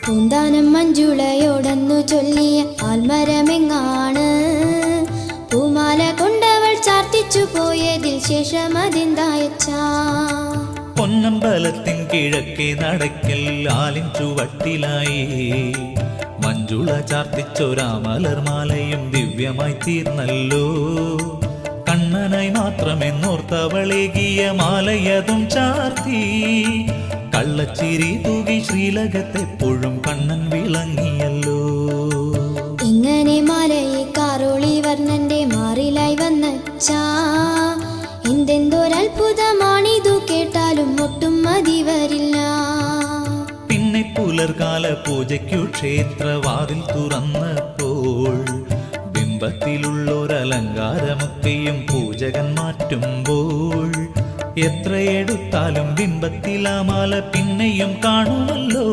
പൂന്താനം മഞ്ജുളയോടന്നു ചൊല്ലിയ ആൽമരമെങ്ങാണ് പൂമാല കൊണ്ടവൾ ചാർത്തിച്ചു പോയതിൽ ശേഷം അതെന്തായച്ചാ. പൊന്നമ്പലത്തിൻ കിഴക്കേ നടക്കൽ ആലിൻ ചുവട്ടിലായി മഞ്ജുള ചാർത്തിച്ചൊരാമലർമാലയും ദിവ്യമായി തീർന്നല്ലോ. കണ്ണനായി മാത്രമെന്നോർത്തവളേകിയ മാലയതും ചാർത്തി കള്ളച്ചിരി തൂകി ശ്രീലകത്തെപ്പോഴും കണ്ണൻ വിളങ്ങിയല്ലോ. ഇങ്ങനെ മാലയെ കാറോളി വർണ്ണന്റെ മാറിലായി വന്നച്ചാ. എന്തെന്തൊരത്ഭുതമാണിതു കേട്ടാലും ഒട്ടും മതി വരില്ല. പിന്നെ പുലർകാല പൂജയ്ക്കു ക്ഷേത്രവാതിൽ തുറന്നപ്പോൾ ബിംബത്തിലുള്ളൊരലങ്കാരമൊക്കെയും പൂജകൻ മാറ്റുമ്പോൾ എത്രയെടുത്താലും ബിംബത്തിലാ മാല പിന്നെയും കാണുമല്ലോ.